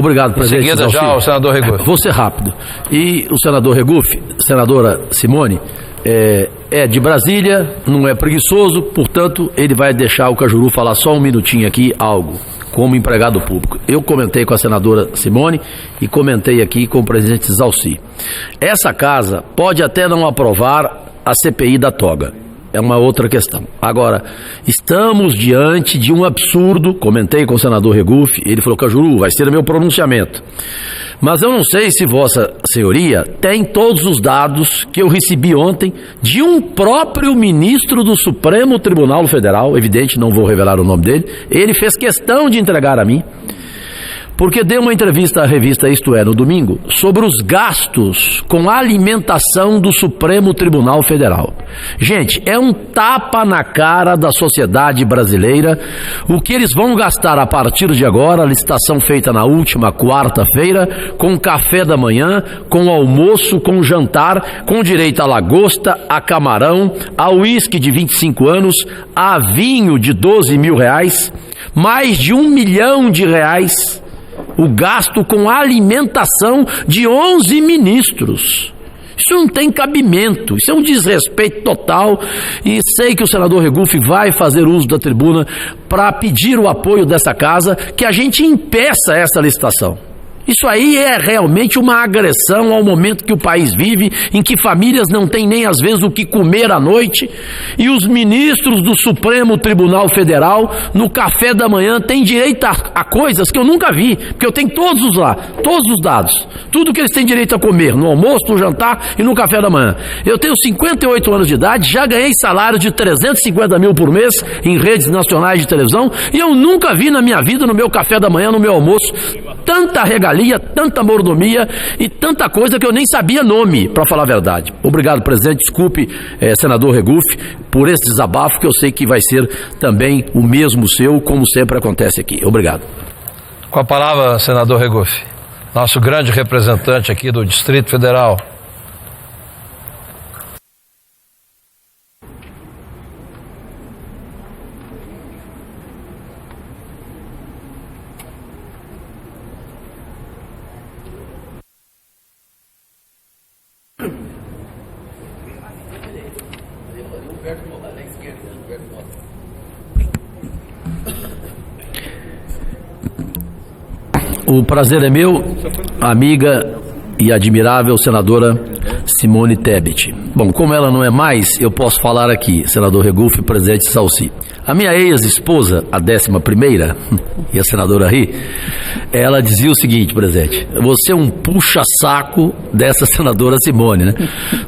Obrigado, presidente. Em seguida já o senador Regufe. Vou ser rápido. E o senador Regufe, senadora Simone, é de Brasília, não é preguiçoso, portanto, ele vai deixar o Cajuru falar só um minutinho aqui, algo, como empregado público. Eu comentei com a senadora Simone e comentei aqui com o presidente Zalci. Essa casa pode até não aprovar a CPI da toga. É uma outra questão. Agora, estamos diante de um absurdo, comentei com o senador Regufe, ele falou, Cajuru, vai ser meu pronunciamento. Mas eu não sei se Vossa Senhoria tem todos os dados que eu recebi ontem de um próprio ministro do Supremo Tribunal Federal, evidente, não vou revelar o nome dele, ele fez questão de entregar a mim, porque deu uma entrevista à revista Isto É, no domingo, sobre os gastos com a alimentação do Supremo Tribunal Federal. Gente, é um tapa na cara da sociedade brasileira, o que eles vão gastar a partir de agora, a licitação feita na última quarta-feira, com café da manhã, com almoço, com jantar, com direito a lagosta, a camarão, a uísque de 25 anos, a vinho de 12 mil reais, mais de R$1 milhão, o gasto com a alimentação de 11 ministros. Isso não tem cabimento, isso é um desrespeito total, e sei que o senador Regufe vai fazer uso da tribuna para pedir o apoio dessa casa, que a gente impeça essa licitação. Isso aí é realmente uma agressão ao momento que o país vive, em que famílias não têm nem às vezes o que comer à noite, e os ministros do Supremo Tribunal Federal, no café da manhã, têm direito a coisas que eu nunca vi, porque eu tenho todos os dados, tudo que eles têm direito a comer, no almoço, no jantar e no café da manhã. Eu tenho 58 anos de idade, já ganhei salário de 350 mil por mês em redes nacionais de televisão, e eu nunca vi na minha vida, no meu café da manhã, no meu almoço, tanta regalia, tanta mordomia e tanta coisa que eu nem sabia nome, para falar a verdade. Obrigado, presidente. Desculpe, senador Regufe, por esse desabafo, que eu sei que vai ser também o mesmo seu, como sempre acontece aqui. Obrigado. Com a palavra, senador Regufe, nosso grande representante aqui do Distrito Federal. O prazer é meu, amiga e admirável senadora Simone Tebet. Bom, como ela não é mais, eu posso falar aqui, senador Regufe, presidente Zalci. A minha ex-esposa, a 11ª, e a senadora ri, ela dizia o seguinte, presidente, você é um puxa-saco dessa senadora Simone, né?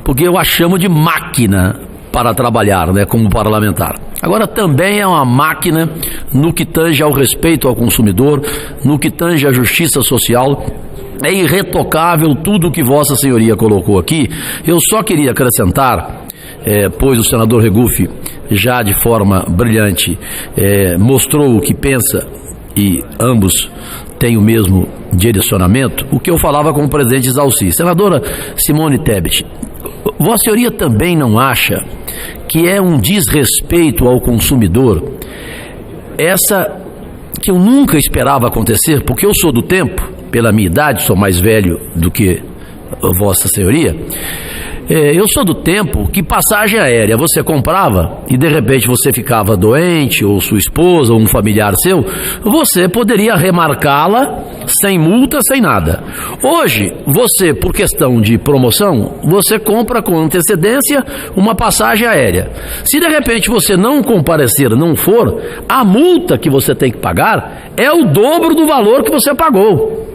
Porque eu a chamo de máquina para trabalhar, né, como parlamentar. Agora, também é uma máquina no que tange ao respeito ao consumidor, no que tange à justiça social. É irretocável tudo o que Vossa Senhoria colocou aqui. Eu só queria acrescentar, pois o senador Regufe, já de forma brilhante, mostrou o que pensa, e ambos têm o mesmo direcionamento, o que eu falava com o presidente Zalci. Senadora Simone Tebet, Vossa Senhoria também não acha que é um desrespeito ao consumidor, essa que eu nunca esperava acontecer, porque eu sou do tempo, pela minha idade, sou mais velho do que Vossa Senhoria, eu sou do tempo que passagem aérea você comprava e de repente você ficava doente, ou sua esposa, ou um familiar seu, você poderia remarcá-la sem multa, sem nada. Hoje, você, por questão de promoção, você compra com antecedência uma passagem aérea. Se de repente você não comparecer, não for, a multa que você tem que pagar é o dobro do valor que você pagou.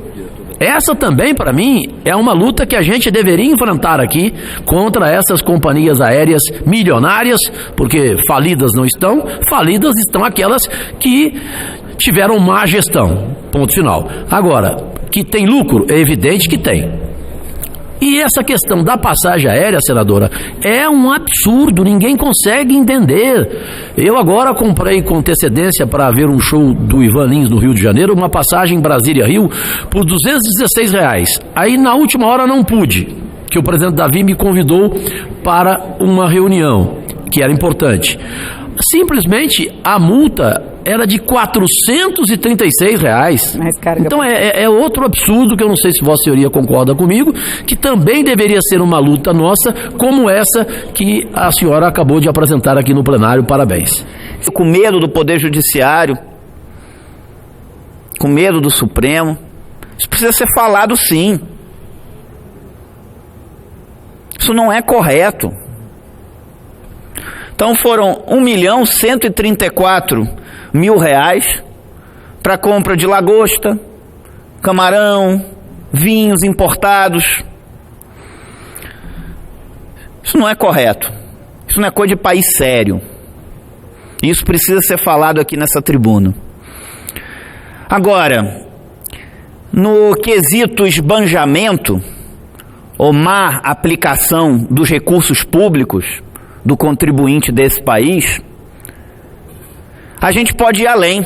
Essa também, para mim, é uma luta que a gente deveria enfrentar aqui contra essas companhias aéreas milionárias, porque falidas não estão, falidas estão aquelas que tiveram má gestão, ponto final. Agora, que tem lucro, é evidente que tem. E essa questão da passagem aérea, senadora, é um absurdo, ninguém consegue entender. Eu agora comprei com antecedência para ver um show do Ivan Lins no Rio de Janeiro, uma passagem Brasília-Rio por R$216. Aí na última hora não pude, que o presidente Davi me convidou para uma reunião, que era importante. Simplesmente a multa era de R$ 436. Então é outro absurdo que eu não sei se Vossa Senhoria concorda comigo, que também deveria ser uma luta nossa, como essa que a senhora acabou de apresentar aqui no plenário. Parabéns. Com medo do Poder Judiciário, com medo do Supremo. Isso precisa ser falado, sim. Isso não é correto. Então foram R$1.134.000 para compra de lagosta, camarão, vinhos importados. Isso não é correto. Isso não é coisa de país sério. Isso precisa ser falado aqui nessa tribuna. Agora, no quesito esbanjamento ou má aplicação dos recursos públicos do contribuinte desse país, a gente pode ir além.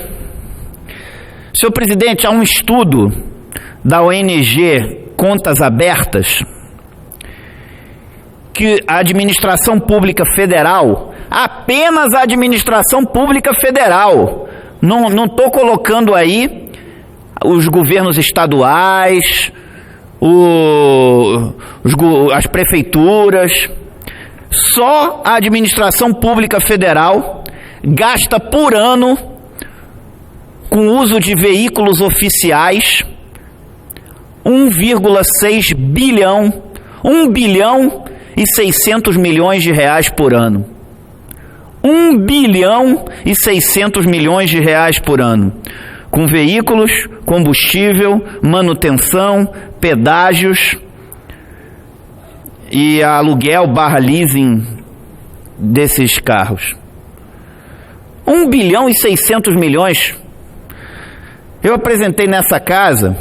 Senhor presidente, há um estudo da ONG Contas Abertas que a administração pública federal, apenas a administração pública federal, não estou colocando aí os governos estaduais, as prefeituras, só a administração pública federal gasta por ano, com uso de veículos oficiais, 1,6 bilhão, 1 bilhão e 600 milhões de reais por ano. 1 bilhão e 600 milhões de reais por ano. Com veículos, combustível, manutenção, pedágios e aluguel / leasing desses carros. 1 bilhão e 600 milhões. Eu apresentei nessa casa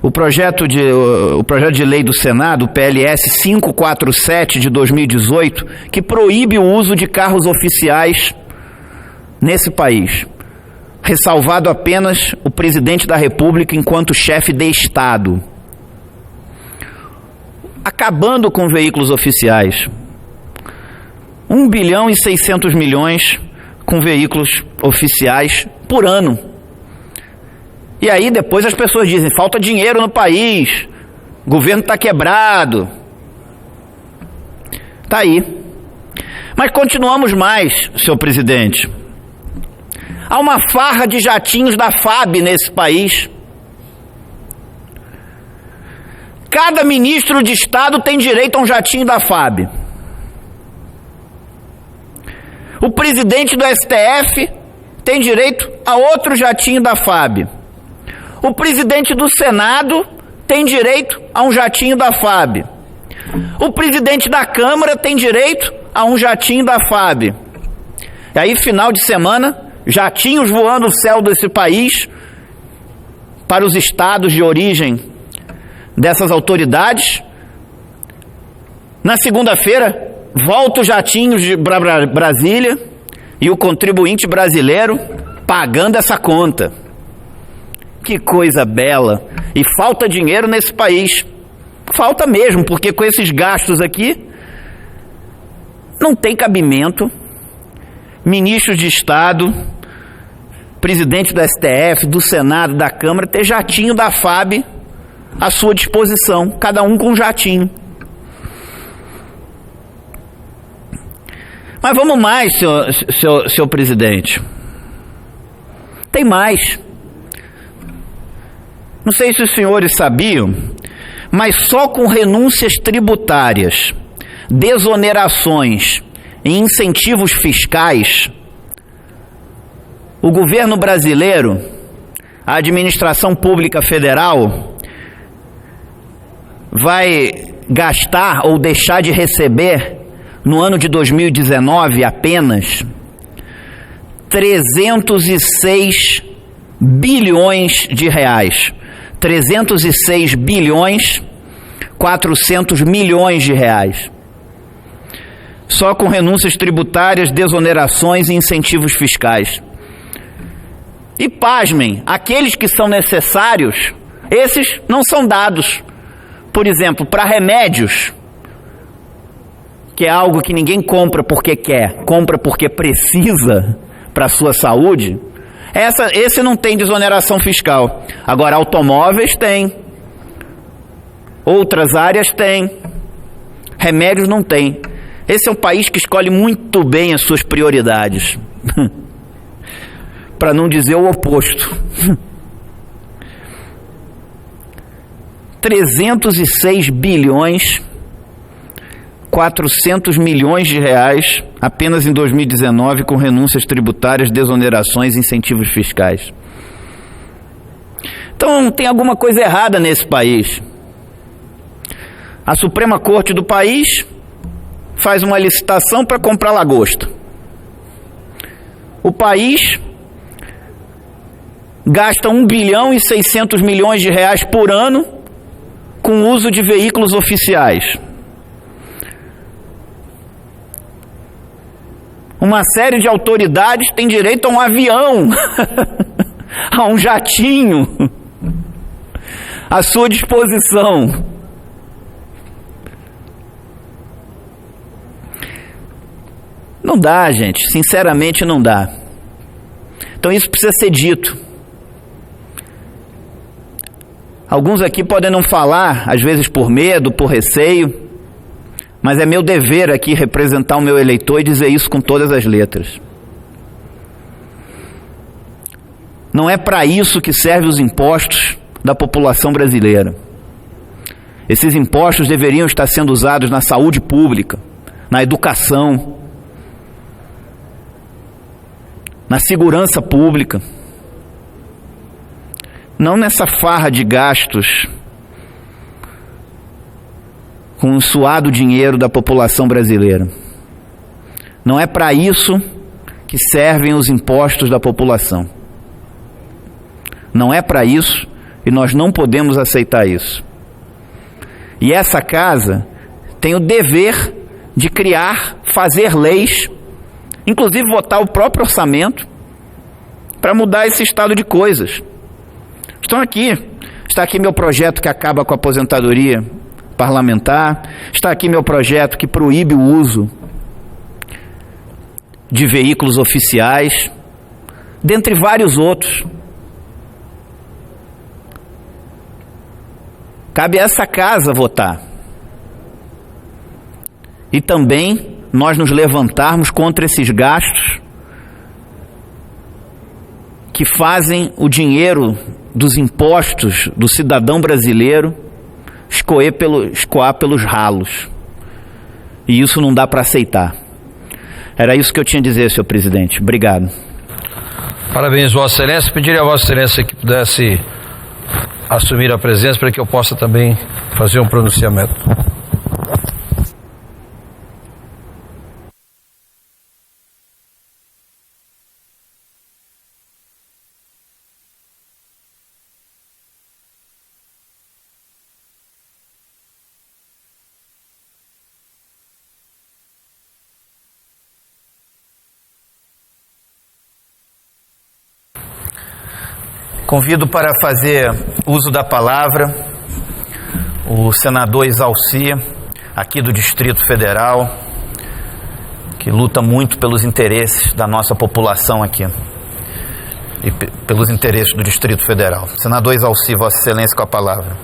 o projeto de lei do Senado, o PLS 547 de 2018, que proíbe o uso de carros oficiais nesse país, ressalvado apenas o presidente da República enquanto chefe de Estado. Acabando com veículos oficiais. 1 bilhão e 600 milhões com veículos oficiais por ano. E aí depois as pessoas dizem, falta dinheiro no país, o governo está quebrado. Está aí. Mas continuamos mais, senhor presidente. Há uma farra de jatinhos da FAB nesse país. Cada ministro de Estado tem direito a um jatinho da FAB. O presidente do STF tem direito a outro jatinho da FAB. O presidente do Senado tem direito a um jatinho da FAB. O presidente da Câmara tem direito a um jatinho da FAB. E aí, final de semana, jatinhos voando no céu desse país para os estados de origem dessas autoridades. Na segunda-feira, volta os jatinhos de Brasília e o contribuinte brasileiro pagando essa conta. Que coisa bela. E falta dinheiro nesse país. Falta mesmo, porque com esses gastos aqui não tem cabimento ministros de Estado, presidente do STF, do Senado, da Câmara, ter jatinho da FAB à sua disposição, cada um com um jatinho. Mas vamos mais, senhor presidente. Tem mais. Não sei se os senhores sabiam, mas só com renúncias tributárias, desonerações e incentivos fiscais, o governo brasileiro, a administração pública federal, vai gastar ou deixar de receber, no ano de 2019 apenas, 306 bilhões de reais. 306 bilhões 400 milhões de reais. Só com renúncias tributárias, desonerações e incentivos fiscais. E pasmem, aqueles que são necessários, esses não são dados. Por exemplo, para remédios, que é algo que ninguém compra porque quer, compra porque precisa, para a sua saúde, esse não tem desoneração fiscal. Agora, automóveis tem, outras áreas tem, remédios não tem. Esse é um país que escolhe muito bem as suas prioridades, para não dizer o oposto. 306 bilhões 400 milhões de reais apenas em 2019 com renúncias tributárias, desonerações e incentivos fiscais. Então tem alguma coisa errada nesse país. A Suprema Corte do país faz uma licitação para comprar lagosta. O país gasta 1 bilhão e 600 milhões de reais por ano com o uso de veículos oficiais. Uma série de autoridades tem direito a um avião, a um jatinho, à sua disposição. Não dá, gente. Sinceramente, não dá. Então isso precisa ser dito. Alguns aqui podem não falar, às vezes por medo, por receio, mas é meu dever aqui representar o meu eleitor e dizer isso com todas as letras. Não é para isso que servem os impostos da população brasileira. Esses impostos deveriam estar sendo usados na saúde pública, na educação, na segurança pública, não nessa farra de gastos com o suado dinheiro da população brasileira. Não é para isso que servem os impostos da população. Não é para isso e nós não podemos aceitar isso. E essa casa tem o dever de criar, fazer leis, inclusive votar o próprio orçamento para mudar esse estado de coisas. Está aqui meu projeto que acaba com a aposentadoria parlamentar, está aqui meu projeto que proíbe o uso de veículos oficiais, dentre vários outros. Cabe a essa casa votar. E também nós nos levantarmos contra esses gastos que fazem o dinheiro dos impostos do cidadão brasileiro escoar pelos ralos. E isso não dá para aceitar. Era isso que eu tinha a dizer, senhor presidente. Obrigado. Parabéns, Vossa Excelência. Pediria a Vossa Excelência que pudesse assumir a presença para que eu possa também fazer um pronunciamento. Convido para fazer uso da palavra o senador Exalci, aqui do Distrito Federal, que luta muito pelos interesses da nossa população aqui e pelos interesses do Distrito Federal. Senador Exalci, Vossa Excelência, com a palavra.